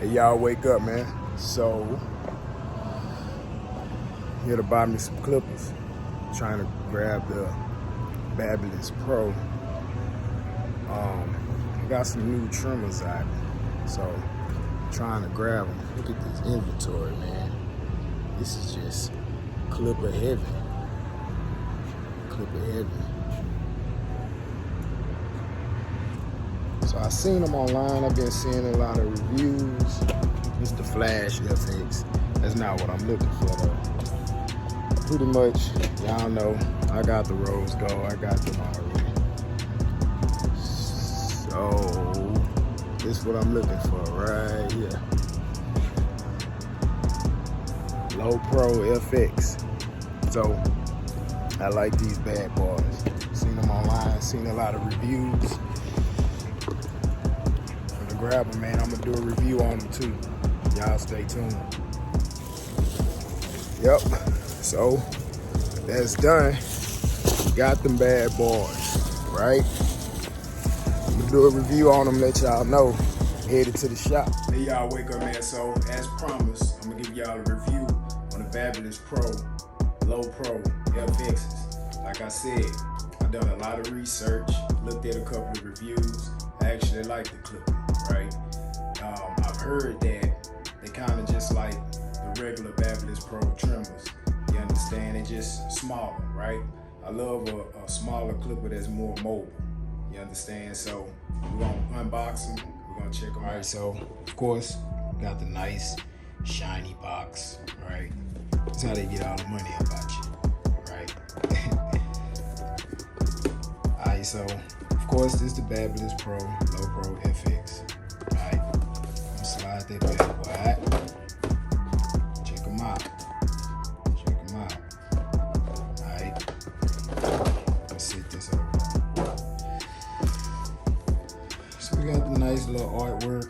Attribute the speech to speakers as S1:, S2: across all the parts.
S1: Hey, y'all, wake up, man. So, here to buy me some clippers. Trying to grab the Babyliss Pro. Got some new trimmers out, so trying to grab them. Look at this inventory, man. This is just clipper heavy. Clipper heavy. So I seen them online. I've been seeing a lot of reviews. It's the Flash FX. That's not what I'm looking for though. Pretty much, y'all know, I got the rose gold. I got them already. So this is what I'm looking for right here. Lopro FX. So I like these bad boys. Seen them online. Seen a lot of reviews. Grab them, man. I'm gonna do a review on them too. Y'all stay tuned. Yep. So that's done. Got them bad boys, right? I'm gonna do a review on them. Let y'all know. Headed to the shop. Hey, y'all, wake up, man. So as promised, I'm gonna give y'all a review on the Babyliss Lopro FXs. Like I said, I've done a lot of research. Looked at a couple of reviews. I actually like the clip. Right, I've heard that they kind of just like the regular Babyliss Pro trimmers. You understand? They're just smaller, right? I love a smaller clipper that's more mobile. You understand? So we're gonna unbox them. We're gonna check them. All right. So of course, we got the nice shiny box, right? That's how they get all the money about you, right? All right. So of course, this is the Babyliss Lopro FX. Alright, slide that bad boy out. Check them out. Check them out. Alright, let's set this over. So we got the nice little artwork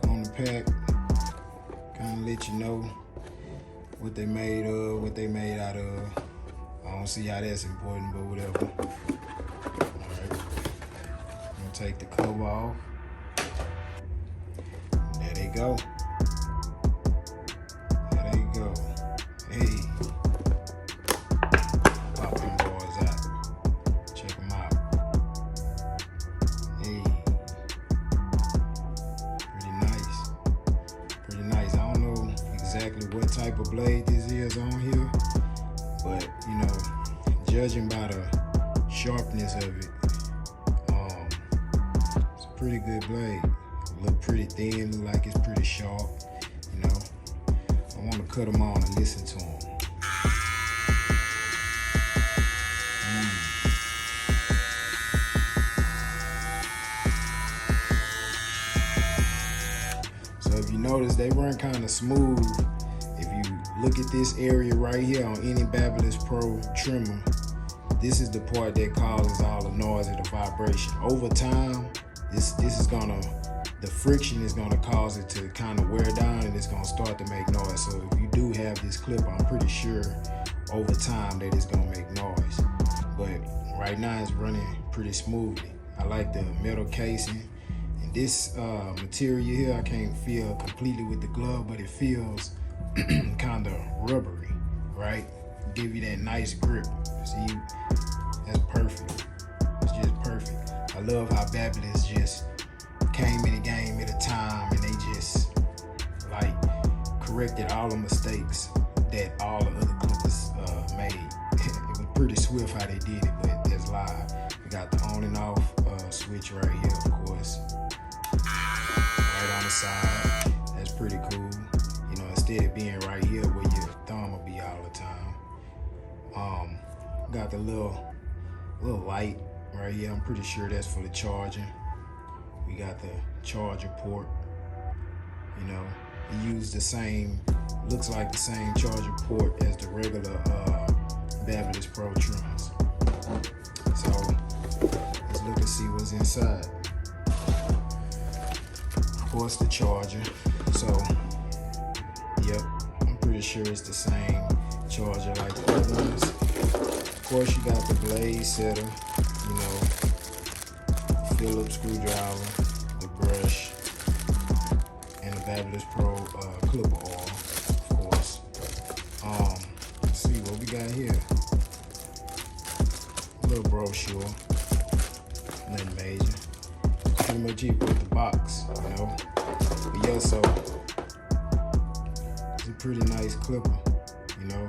S1: on the pack. Kind of let you know what they made of, what they made out of. I don't see how that's important, but whatever. Take the cover off. There they go. There they go. Hey. Pop them boys out. Check them out. Hey. Pretty nice. Pretty nice. I don't know exactly what type of blade this is on here, but you know, judging by the sharpness of it, pretty good blade. Look pretty thin, look like it's pretty sharp, you know. I want to cut them on and listen to them. So if you notice, they run kind of smooth. If you look at this area right here on any Babyliss Pro trimmer, this is the part that causes all the noise and the vibration. Over time, this is gonna, the friction is gonna cause it to kind of wear down and it's gonna start to make noise. So if you do have this clip, I'm pretty sure over time that it's gonna make noise. But right now it's running pretty smoothly. I like the metal casing. And this material here, I can't feel completely with the glove, but it feels kind of rubbery, right? Give you that nice grip. See, that's perfect. It's just perfect. I love how Babyliss just came in the game at a time and they just like corrected all the mistakes that all the other clippers made. It was pretty swift how they did it, but that's live. We got the on and off switch right here, of course. Right on the side. That's pretty cool. You know, instead of being right here where your thumb will be all the time. Got the little light right here. I'm pretty sure that's for the charging. We got the charger port. You know, it used the same, looks like the same charger port as the regular Babyliss Pro trimmers. So let's look and see what's inside. Of course, the charger. So, yep, I'm pretty sure it's the same charger like the other ones. Of course, you got the blade setter, you know, Phillips screwdriver, the brush, and the Babyliss Pro clipper oil, of course. Let's see what we got here. A little brochure, nothing major. Pretty much it with the box, you know. But yeah, so it's a pretty nice clipper, you know.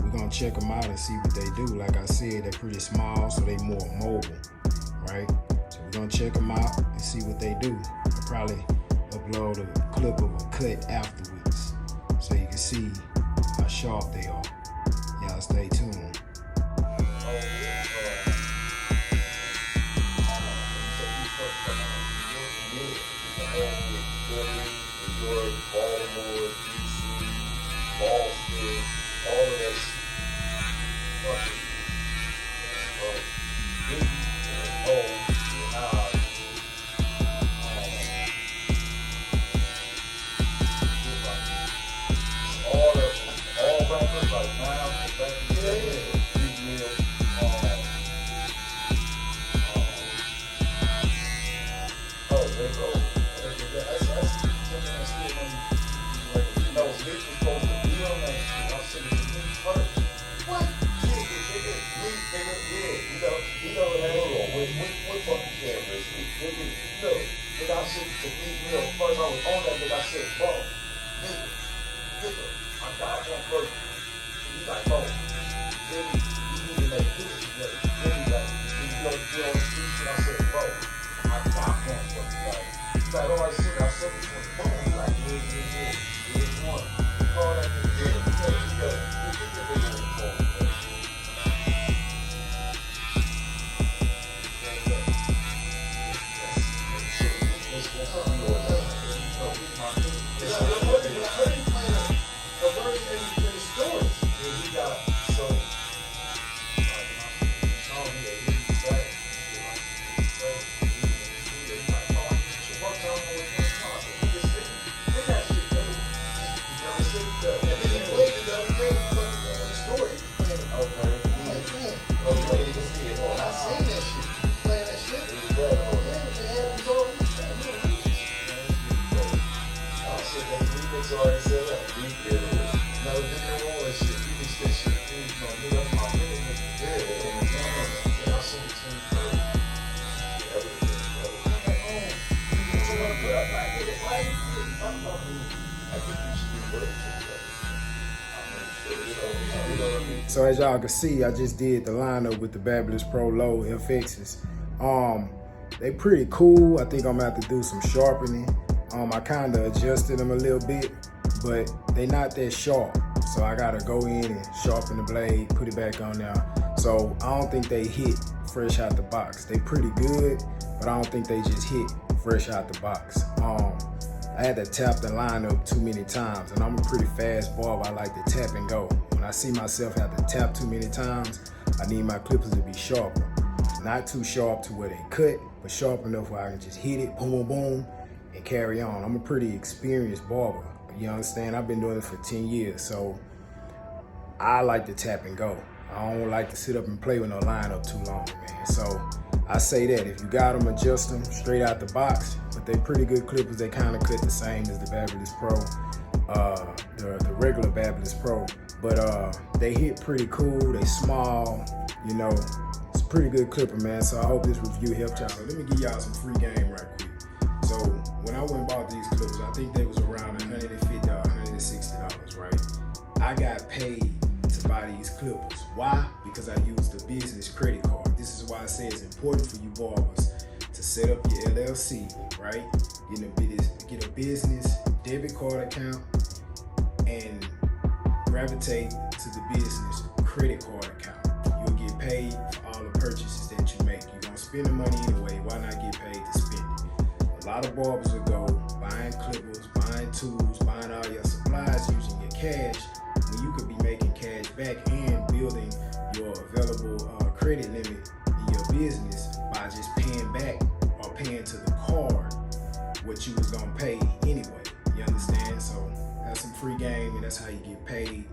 S1: We're gonna check them out and see what they do. Like I said, they're pretty small, so they more mobile, right? So we're gonna check them out and see what they do. I'll probably upload a clip of a cut afterwards, so you can see how sharp they are. Y'all stay tuned.
S2: Baltimore, DC, Boston, all of that shit. All rappers like now, big meal, they go. No, Mitch was supposed to be on that shit. I said it to Mitch first. What? You know what fucking camera is it? Nigga, I said to Mitch first. I was on that nigga. I said, bro, nigga, I got one first. He's like, bro, really, you need to make this shit. Really, like, you know, get on the street shit. I said, bro, I got one first. Like, he's like, all right, shit, I said this one. Boom. He's like, yeah. One. Call that nigga in.
S1: So as y'all can see, I just did the lineup with the Babyliss Pro Low FXs. They pretty cool. I think I'm gonna have to do some sharpening. I kind of adjusted them a little bit, but they not that sharp. So I gotta go in and sharpen the blade, put it back on there. So I don't think they hit fresh out the box. They pretty good, but I don't think they just hit fresh out the box. I had to tap the lineup too many times, and I'm a pretty fast barber. I like to tap and go. When I see myself have to tap too many times, I need my clippers to be sharper. Not too sharp to where they cut, but sharp enough where I can just hit it, boom, boom, boom, and carry on. I'm a pretty experienced barber. You understand? I've been doing it for 10 years, so I like to tap and go. I don't like to sit up and play with no lineup too long, man. So I say that if you got them, adjust them straight out the box. But they're pretty good clippers. They kind of cut the same as the Babyliss Pro, the regular Babyliss Pro. But they hit pretty cool. They small, you know. It's a pretty good clipper, man. So I hope this review helped y'all. Let me give y'all some free game right quick. So when I went and bought these clippers, I think they was around $150, $160, right? I got paid to buy these clippers. Why? Because I used a business credit card. This is why I say it's important for you barbers to set up your LLC, right? Get a business debit card account and gravitate to the business credit card account. You'll get paid for all the purchases that you make. You're gonna spend the money anyway. Why not get paid to spend it? A lot of barbers will go buying clippers, buying tools, buying all your supplies using your cash when you could be making cash back and building your available credit limit in your business by just paying back or paying to the card what you was gonna pay anyway. You understand? So that's some free game, and that's how you get paid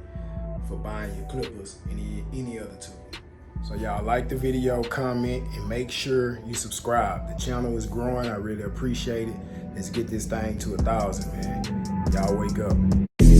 S1: for buying your clippers and any other tool. So y'all like the video, comment, and make sure you subscribe. The channel is growing. I really appreciate it. Let's get this thing to 1,000, man. Y'all wake up.